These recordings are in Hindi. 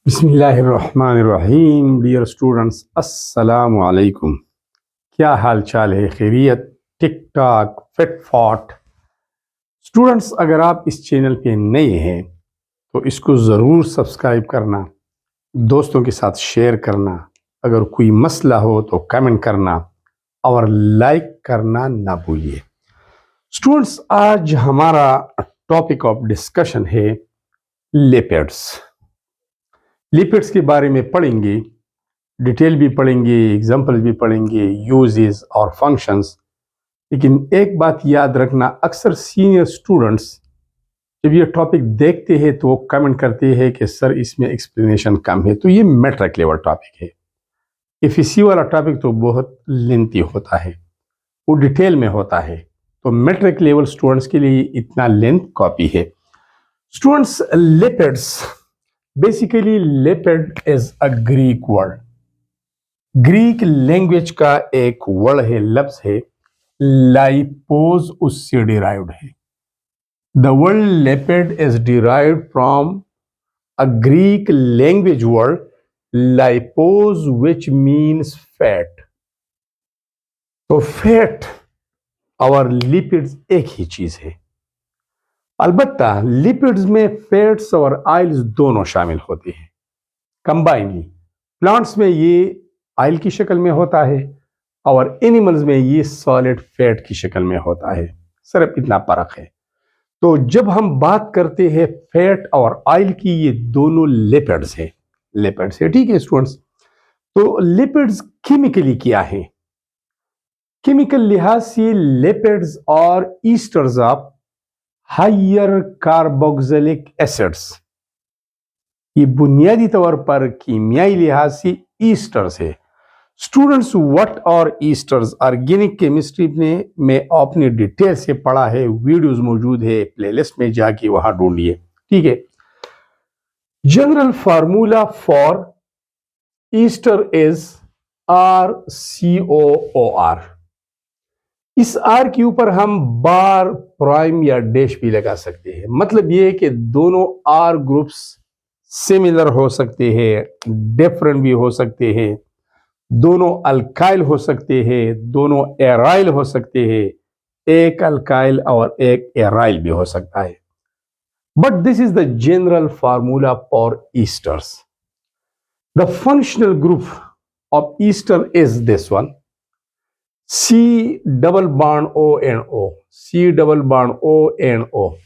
बिस्मिल्लाहिर्रहमानिर्रहीम। डियर स्टूडेंट्स, अस्सलामु अलैकुम। क्या हाल चाल है? खैरियत? टिक टाक फिट फॉट। स्टूडेंट्स, अगर आप इस चैनल पे नए हैं तो इसको ज़रूर सब्सक्राइब करना, दोस्तों के साथ शेयर करना, अगर कोई मसला हो तो कमेंट करना और लाइक करना ना भूलिए। स्टूडेंट्स, आज हमारा टॉपिक ऑफ डिस्कशन है लिपिड्स। लिपिड्स के बारे में पढ़ेंगे, डिटेल भी पढ़ेंगे, एग्जाम्पल भी पढ़ेंगे, यूजेस और फंक्शंस। लेकिन एक बात याद रखना, अक्सर सीनियर स्टूडेंट्स जब ये टॉपिक देखते हैं तो वो कमेंट करते हैं कि सर इसमें एक्सप्लेनेशन कम है। तो ये मैट्रिक लेवल टॉपिक है। एफएससी वाला टॉपिक तो बहुत लेंथी होता है, वो डिटेल में होता है। तो मैट्रिक लेवल स्टूडेंट्स के लिए इतना लेंथ कॉपी है। Students, lipids, basically lipid is a Greek word. Greek language का एक वर्ड है, लफ्ज है लाइपोज, उससे डिराइव्ड है। The word lipid is derived from a Greek language word lipos which means fat. तो फैट और लिपिड्स एक ही चीज है। अलबत्ता लिपिड्स में फैट्स और ऑयल्स दोनों शामिल होते हैं कंबाइनली। प्लांट्स में ये ऑयल की शक्ल में होता है और एनिमल्स में ये सॉलिड फैट की शक्ल में होता है। सिर्फ इतना फर्क है। तो जब हम बात करते हैं फैट और ऑयल की, ये दोनों लिपिड्स है। लिपिड्स है, ठीक है स्टूडेंट्स। तो लिपिड्स केमिकली क्या है? केमिकल लिहाज से लिपिड्स और esters of higher carboxylic acids, ये बुनियादी तौर पर कीमियाई लिहाज से ईस्टर्स है। स्टूडेंट्स, व्हाट और ईस्टर्स ऑर्गेनिक केमिस्ट्री में आपने डिटेल से पढ़ा है, वीडियोस मौजूद है, प्लेलिस्ट में जाके वहां ढूंढिए, ठीक है। General formula for Easter is RCOOR। इस आर के ऊपर हम बार, प्राइम या डैश भी लगा सकते हैं। मतलब यह है कि दोनों आर ग्रुप्स सिमिलर हो सकते हैं, डिफरेंट भी हो सकते हैं, दोनों अल्काइल हो सकते हैं, दोनों एराइल हो सकते हैं, एक अल्काइल और एक एराइल भी हो सकता है। But this is the general formula for esters. The functional group of Easter is this one, C double bond O and O, C double bond O and O.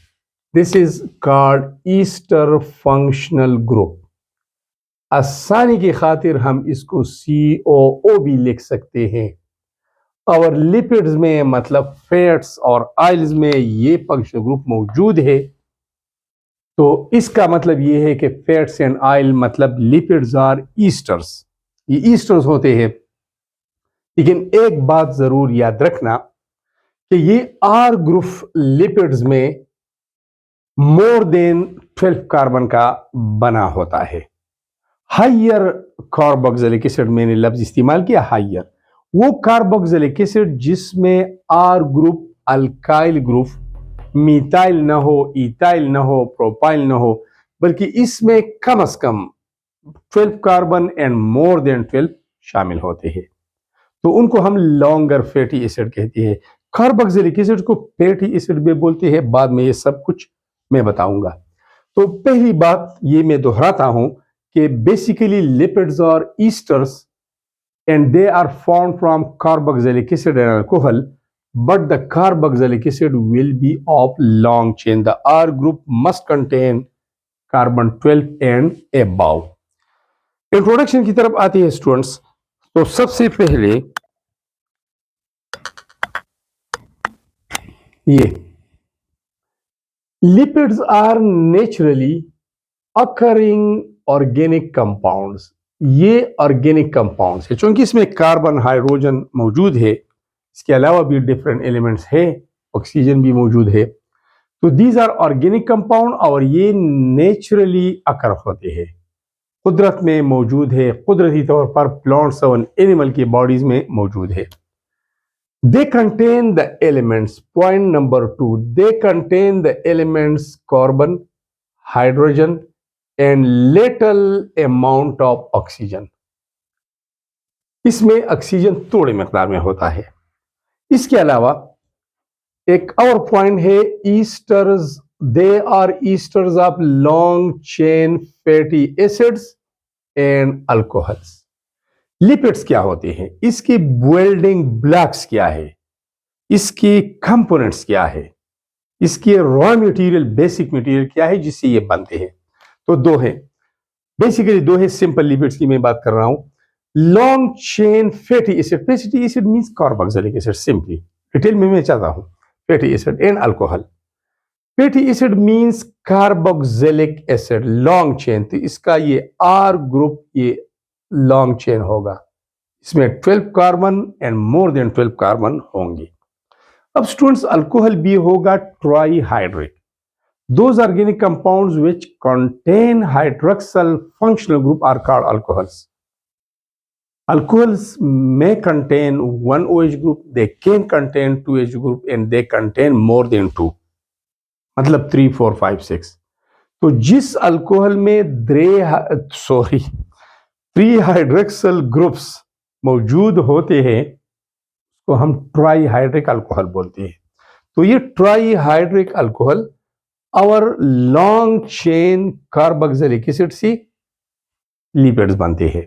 This is called Easter functional group. आसानी की खातिर हम इसको COO भी लिख सकते हैं। और लिपिड्स में मतलब फैट्स और ऑयल्स में ये फंक्शनल ग्रुप मौजूद है। तो इसका मतलब ये है कि फैट्स एंड ऑयल मतलब लिपिड्स आर ईस्टर्स, ये ईस्टर्स होते हैं। लेकिन एक बात जरूर याद रखना कि ये आर ग्रुप लिपिड्स में मोर देन 12 कार्बन का बना होता है। हायर कार्बोक्सिलिक एसिड, मैंने लफ्ज इस्तेमाल किया हायर, वो कार्बोक्सिलिक एसिड जिसमें R group, alkyl group, methyl ना हो, इथाइल ना हो, प्रोपाइल ना हो, बल्कि इसमें कम से कम 12 कार्बन एंड मोर देन 12 शामिल होते हैं। तो उनको हम लॉन्गर फैटी एसिड कहते हैं। कार्बोक्सिलिक एसिड को फैटी एसिड भी बोलते हैं। बाद में ये सब कुछ मैं बताऊंगा। तो पहली बात ये मैं दोहराता हूं कि बेसिकली लिपिड्स और esters and they are formed from carboxylic acid and alcohol, but the carboxylic acid will be of long chain. The R group must contain carbon 12 and above. Introduction की तरफ आती है स्टूडेंट्स। तो सबसे पहले ये lipids are naturally occurring organic compounds. ये ऑर्गेनिक कंपाउंड्स है क्योंकि इसमें कार्बन, हाइड्रोजन मौजूद है, इसके अलावा भी डिफरेंट एलिमेंट्स है, ऑक्सीजन भी मौजूद है। तो दीज आर ऑर्गेनिक कंपाउंड और ये नेचुरली अकर होते हैं, कुदरत में मौजूद है, कुदरती तौर पर प्लांट्स और एनिमल की बॉडीज में मौजूद है। They contain the elements, point number 2, they contain the elements carbon, hydrogen, and little amount of oxygen. इसमें ऑक्सीजन थोड़ी मकदार में होता है। इसके अलावा एक और पॉइंट है, esters, they are esters of long chain fatty acids and alcohols. Lipids क्या होते हैं, इसकी बिल्डिंग ब्लॉक्स क्या है, इसकी कंपोनेंट्स क्या है, इसकी रॉ मटेरियल, बेसिक मटेरियल क्या है जिससे ये बनते हैं। तो दो है, बेसिकली दो है सिंपल लिपिड्स की मैं बात कर रहा हूं। Long chain fatty acid, fatty acid means carboxylic acid, simply detail में मैं चाहता हूं। Fatty acid and alcohol. Fatty acid means carboxylic acid, long chain, तो इसका ये आर ग्रुप, ये लॉन्ग चेन होगा, इसमें 12 carbon and more than 12 carbon होंगे। अब स्टूडेंट्स अल्कोहल भी होगा trihydric. Those organic compounds which contain hydroxyl functional group are called alcohols. Alcohols may contain one OH group, they can contain two OH group, and they contain more than two, मतलब 3, 4, 5, 6। तो जिस अल्कोहल में थ्री हाइड्रोक्सिल ग्रुप्स मौजूद होते हैं तो हम ट्राईहाइड्रिक अल्कोहल बोलते हैं। तो ये ट्राईहाइड्रिक अल्कोहल और लॉन्ग चेन कार्बोक्सिलिक एसिड से लिपिड्स बनते हैं।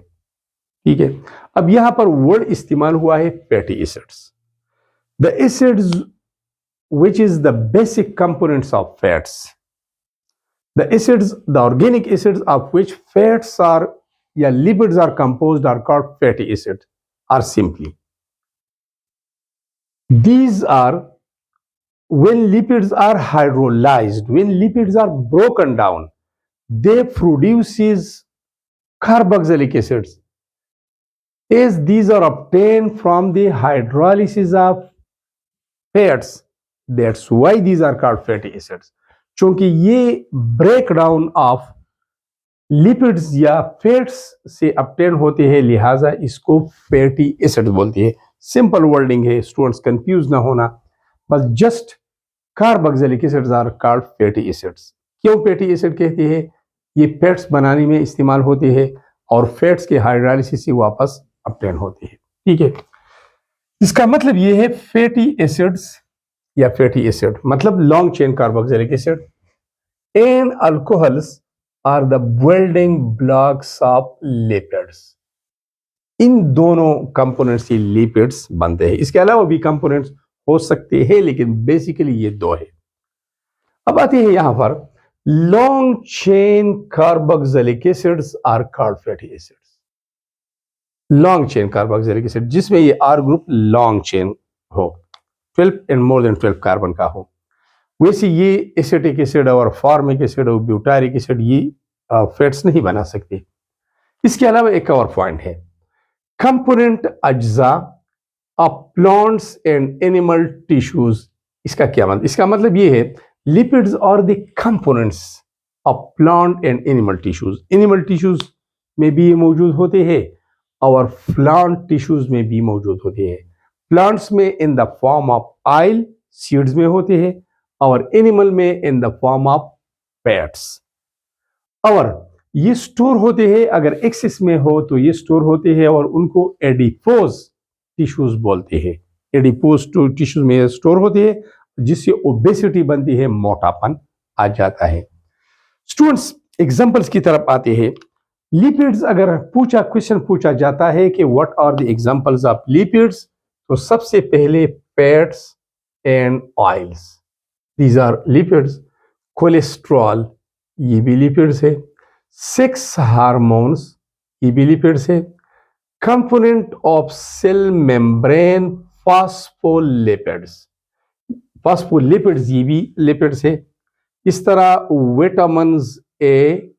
ठीक है, अब यहां पर वर्ड इस्तेमाल हुआ है fatty acids. The acids which is the basic components of fats. The acids, the organic acids of which fats are, या lipids are composed are called fatty acids, or simply. These are when lipids are hydrolyzed, when lipids are broken down, they produces carboxylic acids. As these are obtained from the hydrolysis of fats, that's why these are called fatty acids. चूंकि ये ब्रेकडाउन ऑफ लिपिड्स या फैट्स से obtain होते हैं, लिहाजा इसको फैटी एसिड बोलते हैं। सिंपल वर्डिंग है, स्टूडेंट्स कंफ्यूज ना होना, बस just carboxylic acids are called fatty acids. क्यों फैटी एसिड कहते हैं, ये फैट्स बनाने में इस्तेमाल होते हैं और फैट्स के हाइड्रोलाइसिस से वापस obtain होते हैं। ठीक है, इसका मतलब ये है फैटी एसिड्स या फैटी एसिड मतलब long chain carboxylic acid and alcohols are the building blocks of lipids. इन दोनों कंपोनेंट्स से लिपिड्स बनते हैं। इसके अलावा भी कंपोनेंट्स हो सकते हैं, लेकिन बेसिकली ये दो है। अब आते हैं यहां पर, long chain carboxylic acids are called fatty acids. Long chain carboxylic acid जिसमें ये आर ग्रुप लॉन्ग चेन हो, 12 एंड मोर देन 12 कार्बन का हो, वैसे ये एसिटिक एसिड और फॉर्मिक एसिड और ब्यूटारिक एसिड ये फैट्स नहीं बना सकते। इसके अलावा एक और पॉइंट है, कंपोनेंट अज्जा of plants and animal tissues. इसका क्या मतलब, इसका मतलब ये है लिपिड्स और the components of plant and animal tissues. Animal tissues में भी ये मौजूद होते हैं और प्लांट टिश्यूज में भी मौजूद होते हैं। प्लांट्स में in the form of oil, seeds में होते हैं, और एनिमल में in the form of fats. और ये स्टोर होते हैं, अगर एक्सेस में हो तो ये स्टोर होते हैं और उनको एडिपोज टिश्यूज बोलते हैं। एडिपोज टिश्यूज में स्टोर होते हैं जिससे ओबेसिटी बनती है, मोटापन आ जाता है। स्टूडेंट्स एग्जांपल्स की तरफ आते हैं। लिपिड्स अगर क्वेश्चन पूछा जाता है कि what are the examples of lipids, तो सबसे पहले fats and oils, these are lipids. Cholesterol ये भी लिपिड्स है। सेक्स हार्मोन्स ये भी लिपिड्स है। Component of cell membrane phospholipids, phospholipids ये भी लिपिड्स है। इस तरह vitamins A,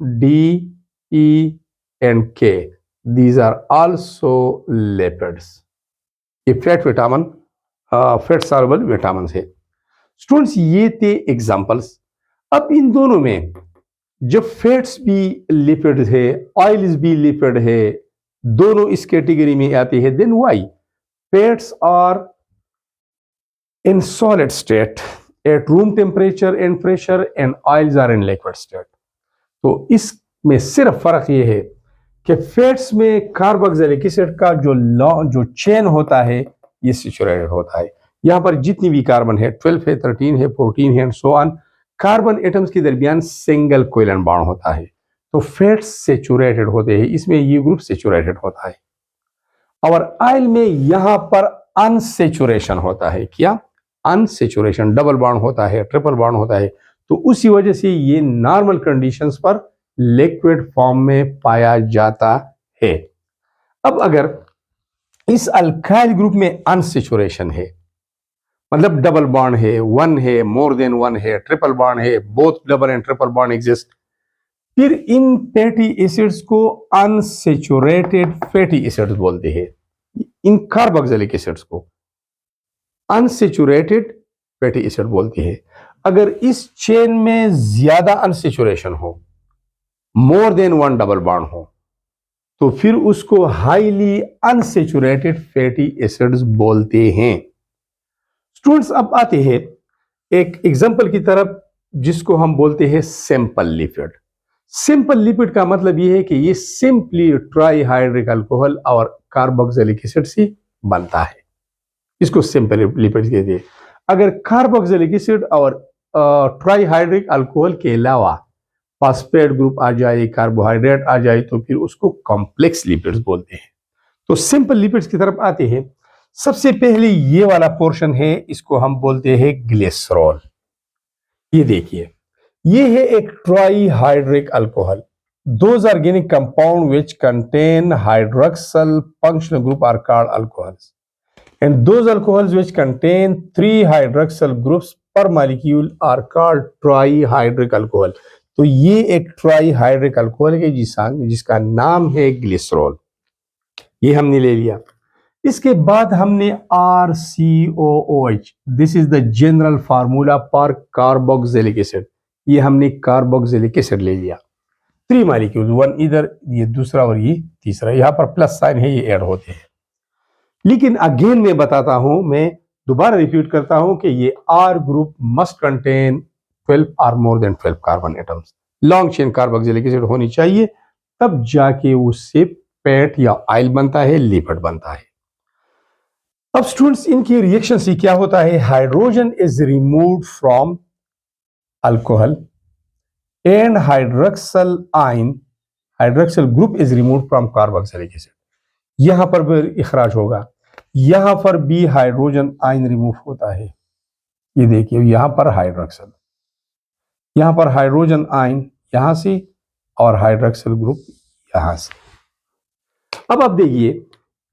D, E and K, these are also lipids. ये fat vitamin, fat soluble vitamin है। स्टूडेंट्स ये थे एग्जांपल्स। अब इन दोनों में जब फैट्स भी लिपिड है, ऑयल्स भी लिपिड है, दोनों इस कैटेगरी में आते हैं, then why fats are in solid state at room temperature and pressure and oils are in liquid state. तो इसमें सिर्फ फर्क ये है कि फैट्स में कार्बोक्सिलिक एसिड का जो चेन होता है ये सैचुरेटेड होता है। यहाँ पर जितनी भी कार्बन है 12 है, 13 है, 14 है and so on, carbon atoms के दरमियान सिंगल कोवेलेंट बॉन्ड होता है, तो फैट्स सैचुरेटेड होते हैं, इसमें ये ग्रुप सैचुरेटेड होता है। और ऑयल में यहां पर अनसैचुरेशन होता है। क्या? अनसैचुरेशन, डबल बॉन्ड होता है, ट्रिपल बॉन्ड होता है, तो उसी वजह से ये नॉर्मल कंडीशंस पर लिक्विड फॉर्म में पाया जाता है। अब अगर इस अल्काइल ग्रुप में अनसैचुरेशन है, मतलब डबल बॉन्ड है, वन है, मोर देन वन है, ट्रिपल बॉन्ड है, both double and triple bond exist, फिर इन फैटी एसिड्स को अनसैचुरेटेड फैटी एसिड्स बोलते हैं। इन कार्बोक्सिलिक एसिड्स को अनसैचुरेटेड फैटी एसिड बोलते हैं। अगर इस चेन में ज्यादा अनसैचुरेशन हो, more than one double bond हो, तो फिर उसको हाईली अनसैचुरेटेड फैटी एसिड्स बोलते हैं। स्टूडेंट्स, अब आते हैं एक एग्जांपल की तरफ जिसको हम बोलते हैं सिंपल लिपिड। सिंपल लिपिड का मतलब यह है कि ये सिंपली ट्राईहाइड्रिक अल्कोहल और कार्बोक्सिलिक एसिड से बनता है, इसको सिंपल लिपिड कहते हैं। अगर कार्बोक्सिलिक एसिड और ट्राईहाइड्रिक अल्कोहल के अलावा फॉस्फेट ग्रुप आ जाए, कार्बोहाइड्रेट आ जाए, तो फिर उसको कॉम्प्लेक्स लिपिड्स बोलते हैं। तो सिंपल लिपिड्स की तरफ आते हैं। सबसे पहले ये वाला पोर्शन है, इसको हम बोलते हैं ग्लिसरॉल। ये देखिए, ये है एक trihydric alcohol. Those organic compound which contain hydroxyl functional group are called alcohols, and those alcohols which contain 3 hydroxyl groups per molecule are called trihydric alcohol. तो ये एक ट्राईहाइड्रिक अल्कोहल है जिसका नाम है ग्लिसरॉल। ये हमने ले लिया। इसके बाद हमने RCOOH, this is the general formula for carboxylic acid. ये हमने कार्बोक्सिलिक एसिड ले लिया। 3 मॉलिक्यूल, वन इधर, ये दूसरा और ये तीसरा, यहां पर प्लस साइन है, ये ऐड होते हैं। लेकिन अगेन मैं बताता हूं, मैं दोबारा रिपीट करता हूं कि ये R ग्रुप मस्ट कंटेन 12 और more than 12 carbon atoms. Long chain carboxylic acid होनी चाहिए, तब जाके उससे फैट या ऑयल बनता है, लिपिड बनता है। अब स्टूडेंट्स, इनकी रिएक्शन से क्या होता है? Hydrogen is removed from alcohol and hydroxyl group is removed from carboxylic acid. यहां पर भी इखराज होगा, यहां पर भी हाइड्रोजन आयन रिमूव होता है। ये देखिए, यहां पर हाइड्रोक्सिल, यहां पर हाइड्रोजन आयन यहां से और हाइड्रोक्सिल ग्रुप यहां से। अब आप देखिए,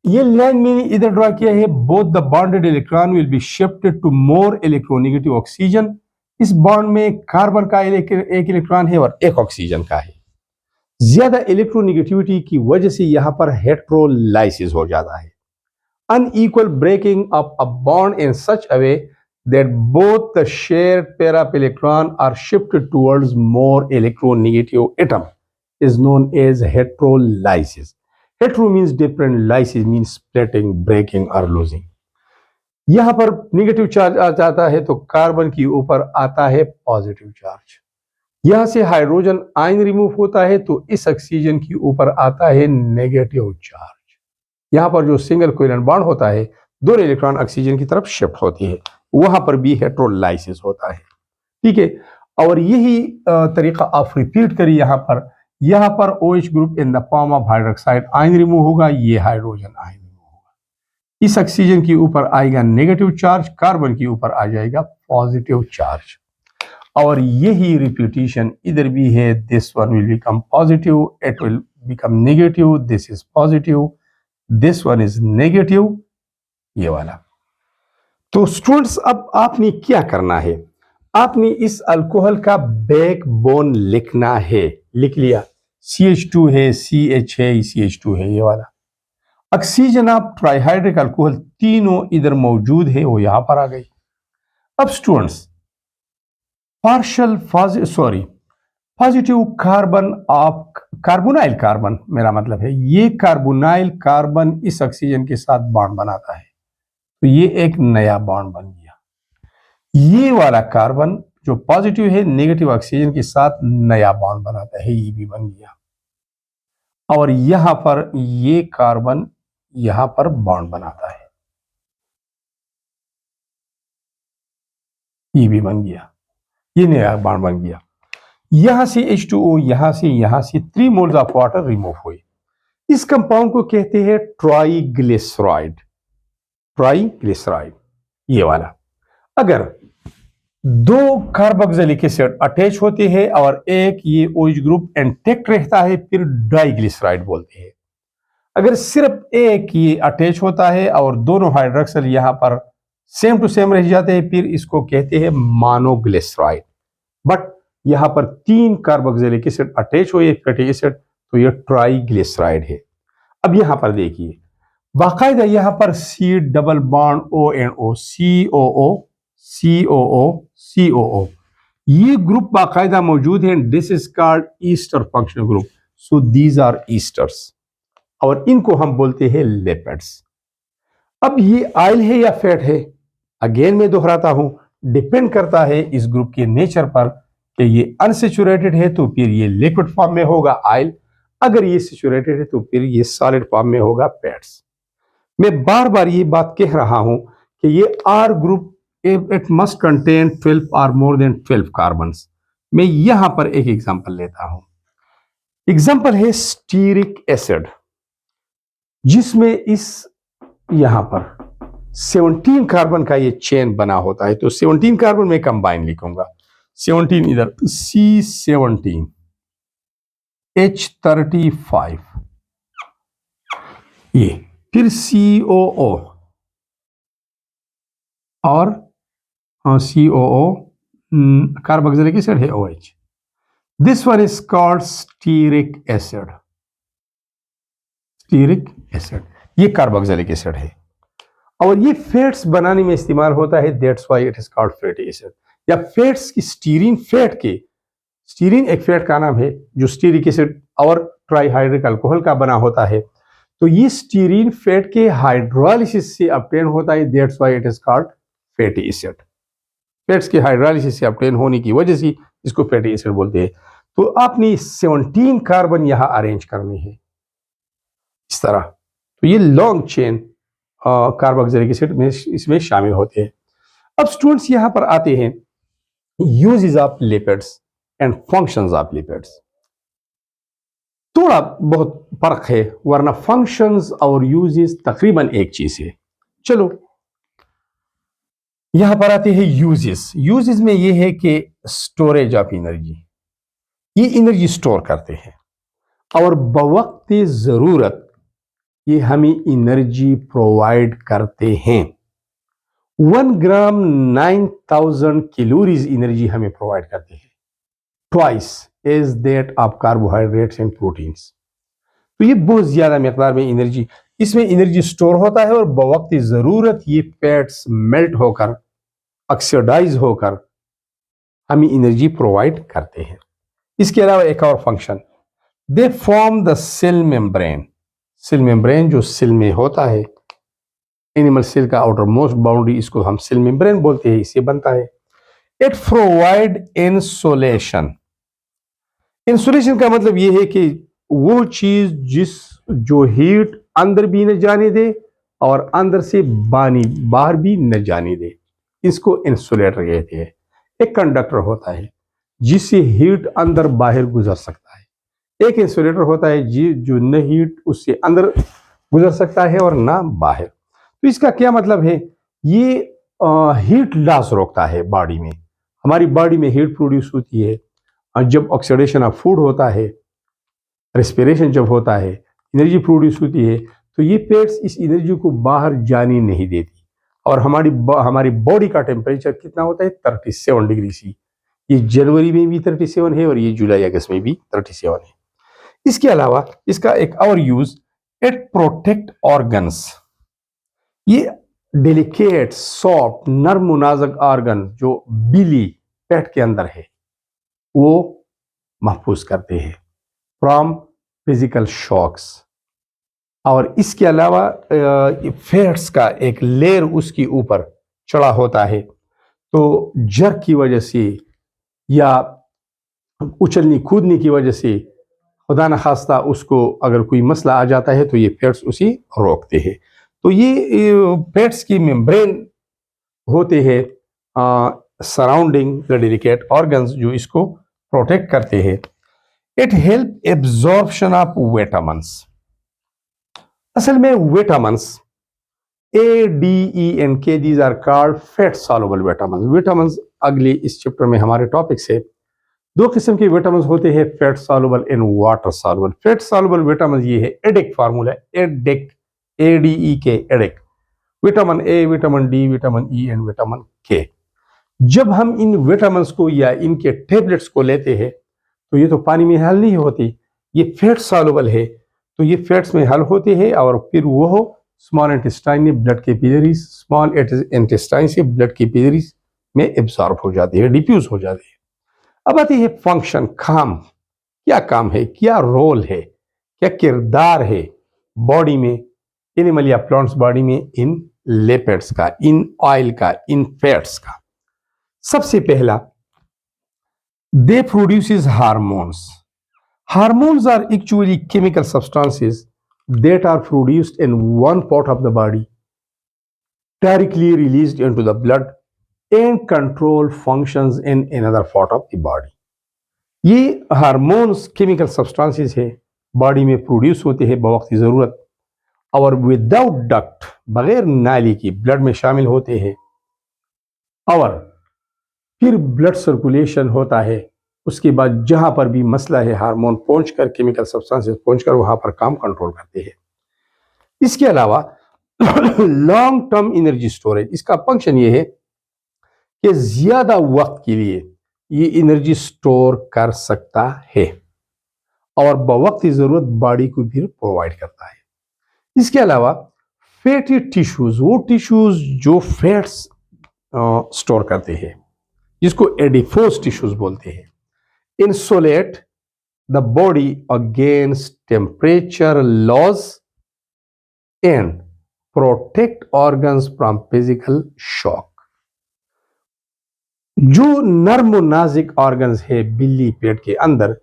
ये लाइन मैंने इधर ड्रॉ किया है। Both the bonded electron will be shifted to more electronegative oxygen. इस बॉन्ड में कार्बन का एक इलेक्ट्रॉन है और एक ऑक्सीजन का है। ज्यादा इलेक्ट्रोनेगेटिविटी की वजह से यहां पर हेट्रोलाइसिस हो जाता है। Unequal breaking of a bond in such a way that both the shared pair of electron are shifted towards more electronegative atom is known as heterolysis. Hetero means different, lysis means splitting, breaking और लूजिंग। यहां पर नेगेटिव चार्ज आ जाता है तो कार्बन के ऊपर आता है पॉजिटिव चार्ज। यहां से हाइड्रोजन आयन रिमूव होता है तो इस ऑक्सीजन के ऊपर आता है नेगेटिव चार्ज। यहां पर जो सिंगल कोवेलेंट बॉन्ड होता है, 2 इलेक्ट्रॉन ऑक्सीजन की तरफ शिफ्ट होती है, वहां पर भी हेट्रोलाइसिस होता है। ठीक है, और यही तरीका आप रिपीट करिए। यहां पर OH group in the form of hydroxide ion remove होगा, ये हाइड्रोजन आयन रिमूव होगा। इस ऑक्सीजन के ऊपर आएगा नेगेटिव चार्ज, कार्बन के ऊपर आ जाएगा पॉजिटिव चार्ज। और यही रिपीटेशन इधर भी है। This one will become positive, it will become negative, this is positive, this one is negative, ये वाला। तो स्टूडेंट्स, अब आपने क्या करना है? आपने इस अल्कोहल का बैकबोन लिखना है। लिख लिया, CH2 है, CH है, CH2 है, ये वाला। ऑक्सीजन ऑफ ट्राईहाइड्रिक अल्कोहल तीनों इधर मौजूद है, वो यहां पर आ गई। अब students, positive carbon of carbonyl carbon, मेरा मतलब है ये कार्बोनाइल कार्बन इस ऑक्सीजन के साथ बॉन्ड बनाता है, तो ये एक नया बॉन्ड बन गया। ये वाला कार्बन जो पॉजिटिव है नेगेटिव ऑक्सीजन के साथ नया बॉन्ड बनाता है, ये भी बन गया। और यहां पर ये कार्बन यहां पर बॉन्ड बनाता है, ये भी बन गया, ये नया बॉन्ड बन गया। यहां से H2O, यहां से 3 मोल्स ऑफ वाटर रिमूव हुए। इस कंपाउंड को कहते हैं ट्राइग्लिसराइड, ट्राइग्लिसराइड ये वाला। अगर 2 कार्बोक्सिलिक एसिड अटैच होते हैं और एक ये OH ग्रुप इंटैक्ट रहता है, फिर डाइग्लिसराइड बोलते हैं। अगर सिर्फ एक ये अटैच होता है और दोनों हाइड्रोक्सिल यहां पर सेम टू सेम रह जाते हैं, फिर इसको कहते हैं मोनोग्लिसराइड। बट यहां पर 3 कार्बोक्सिलिक एसिड अटैच हुए फैटी एसिड, तो ये ट्राइग्लिसराइड है। अब यहां पर देखिए, बाकायदा यहां पर C double bond ONO, COO, COO, COO, ये ग्रुप बाकायदा मौजूद है। This is called ester functional group. So these are esters और इनको हम बोलते हैं लिपिड्स। अब ये ऑयल है या फैट है, अगेन मैं दोहराता हूं, डिपेंड करता है इस ग्रुप के नेचर पर कि ये अनसेचुरेटेड है तो फिर ये लिक्विड फॉर्म में होगा ऑयल, अगर ये सेचुरेटेड है तो फिर ये सॉलिड फॉर्म में होगा फैट्स। मैं बार बार ये बात कह रहा हूं कि ये R group it must contain 12 और मोर देन 12 कार्बन्स। मैं यहां पर एक एग्जांपल लेता हूं। एग्जांपल है स्टीरिक एसिड, जिसमें इस यहां पर 17 कार्बन का ये चेन बना होता है। तो 17 कार्बन में कंबाइन लिखूंगा, 17 इधर, C17, H35, ये फिर COO और COO कार्बोक्सिलिक एसिड है OH। This one is called stearic acid, stearic acid, ये कार्बोक्सिलिक एसिड है और ये फैट्स बनाने में इस्तेमाल होता है। That's why it is called fatty acid. या फैट्स की स्टीरीन, फैट के, स्टीरीन एक फैट का नाम है जो स्टीरिक एसिड और ट्राईहाइड्रिक अल्कोहल का बना होता है। तो ये स्टीरीन फैट के हाइड्रोलिसिस से ऑब्टेन होता है। That's why it is called fatty acid. Fats के हाइड्रोलिसिस से ऑब्टेन होने की वजह से इसको फैटी एसिड बोलते हैं। तो आपने 17 कार्बन यहां अरेंज करने हैं इस तरह। तो ये लॉन्ग चेन कार्बोक्सिलिक एसिड में इसमें शामिल होते हैं। अब स्टूडेंट्स यहां पर आते हैं uses of lipids and functions of lipids. थोड़ा बहुत फर्क है, वरना फंक्शंस और यूजेस तकरीबन एक चीज है। चलो यहां पर आते हैं यूजेस। यूजेस में ये है कि स्टोरेज ऑफ एनर्जी, ये एनर्जी स्टोर करते हैं और बवक्त जरूरत ये हमें एनर्जी प्रोवाइड करते हैं। 1 ग्राम 9000 कैलोरीज एनर्जी हमें प्रोवाइड करते हैं, twice as that of carbohydrates and proteins. तो ये बहुत ज्यादा मिकदार में एनर्जी, इसमें एनर्जी स्टोर होता है और बवक्त जरूरत ये फैट्स मेल्ट होकर, ऑक्सीडाइज होकर हमें एनर्जी प्रोवाइड करते हैं। इसके अलावा एक और function, they form the cell membrane. Cell membrane जो सेल में होता है, एनिमल सेल का आउटर मोस्ट बाउंड्री, इसको हम सेल मेम्ब्रेन बोलते हैं, इससे बनता है। It provide insulation. इंसुलेशन का मतलब यह है कि वो चीज जो हीट अंदर भी न जाने दे और अंदर से बाहर भी न जाने दे, इसको इंसुलेटर कहते हैं। एक कंडक्टर होता है जिससे हीट अंदर बाहर गुजर सकता है, एक इंसुलेटर होता है जो न हीट उससे अंदर गुजर सकता है और ना बाहर। तो इसका क्या मतलब है, ये हीट लॉस रोकता है बॉडी में। हमारी बॉडी में हीट प्रोड्यूस होती है जब ऑक्सीडेशन ऑफ फूड होता है, रेस्पिरेशन जब होता है, एनर्जी प्रोड्यूस होती है। तो ये पेट्स इस एनर्जी को बाहर जाने नहीं देती और हमारी बॉडी का टेम्परेचर कितना होता है, 37 डिग्री सी। ये जनवरी में भी 37 है और ये जुलाई अगस्त में भी 37 है। इसके अलावा इसका एक और यूज, इट प्रोटेक्ट ऑर्गन्स। ये डेलिकेट सॉफ्ट नर्म नाजुक ऑर्गन जो बिली पेट के अंदर है वो महफूज करते हैं फ्रॉम फिजिकल शॉक्स। और इसके अलावा फैट्स का एक लेयर उसके ऊपर चढ़ा होता है, तो जर्क की वजह से या उछलने कूदने की वजह से खुदा न खास्ता उसको अगर कोई मसला आ जाता है तो ये फैट्स उसे रोकते हैं। तो ये फैट्स की मेम्ब्रेन होते हैं सराउंडिंग द डेलिकेट ऑर्गन्स जो इसको प्रोटेक्ट करते हैं। It help absorption of vitamins. असल में vitamins ADENK these are called fat soluble vitamins. Vitamins अगले इस चैप्टर में हमारे टॉपिक से दो किस्म के विटामिन्स होते हैं, fat soluble and water soluble. Fat soluble vitamin ये है edict formula, edict ADEK edict, vitamin A, vitamin D, vitamin E and vitamin के। जब हम इन विटामिन्स को या इनके टेबलेट्स को लेते हैं तो ये तो पानी में हल नहीं होती, ये फैट सॉल्युबल है, तो ये फैट्स में हल होते हैं और फिर वो स्मॉल इंटेस्टाइन में ब्लड कैपिलरीज, स्मॉल इंटेस्टाइन से ब्लड कैपिलरीज में एब्सॉर्ब हो जाती है, डिफ्यूज हो जाती है। अब आती है फंक्शन, काम। क्या काम है, क्या रोल है, क्या किरदार है बॉडी में, एनिमल या प्लांट्स बॉडी में इन लिपिड्स का, इन ऑयल का, इन फैट्स का। सबसे पहला, दे produces hormones. Hormones are actually chemical substances that are produced in one part of the body, directly released into the blood and control functions in another part of the body. ये हार्मोन्स केमिकल सब्सटेंसेस है, बॉडी में प्रोड्यूस होते हैं बवक्त ज़रूरत और विदाउट डक्ट, बगैर नाली की ब्लड में शामिल होते हैं और फिर ब्लड सर्कुलेशन होता है। उसके बाद जहां पर भी मसला है हार्मोन पहुंचकर, केमिकल सब्सटेंसेस पहुंचकर वहां पर काम कंट्रोल करते हैं। इसके अलावा लॉन्ग टर्म एनर्जी स्टोरेज, इसका फंक्शन ये है कि ज्यादा वक्त के लिए ये एनर्जी स्टोर कर सकता है और बवक्त जरूरत बॉडी को भी प्रोवाइड करता है। इसके अलावा फैटी टिश्यूज, वो टिश्यूज जो फैट्स स्टोर करते हैं, जिसको एडिपोज टिश्यूज बोलते हैं, insulate the body against temperature loss and protect organs from physical shock। जो नर्म और नाजुक ऑर्गन्स है बिल्ली पेट के अंदर,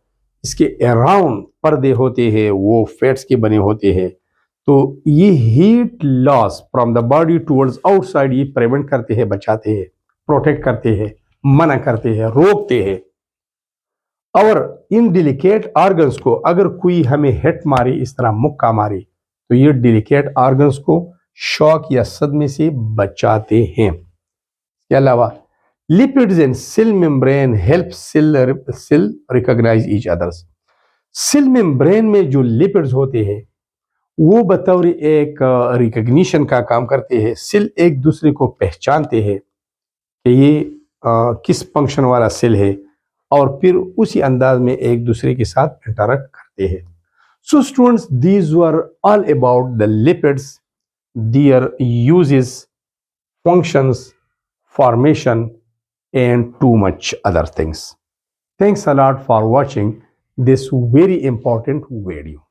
इसके अराउंड पर्दे होते हैं, वो फैट्स के बने होते हैं, तो ये heat loss from the body towards outside ये प्रिवेंट करते हैं, बचाते हैं, प्रोटेक्ट करते हैं, मना करते हैं, रोकते हैं। और इन डिलिकेट ऑर्गन्स को अगर कोई हमें हिट मारे, इस तरह मुक्का मारे, तो ये डिलिकेट ऑर्गन्स को शॉक या सदमे से बचाते हैं। इसके अलावा lipids and cell membrane help cell recognize each others. Cell membrane में जो लिपिड्स होते हैं वो बतौर एक रिकॉग्निशन का काम करते हैं। सेल एक दूसरे को पहचानते हैं कि ये किस फंक्शन वाला सेल है और फिर उसी अंदाज में एक दूसरे के साथ इंटरेक्ट करते हैं। So students, these were all about the lipids, there uses, functions, formation and too much other things. Thanks a lot for watching this very important video.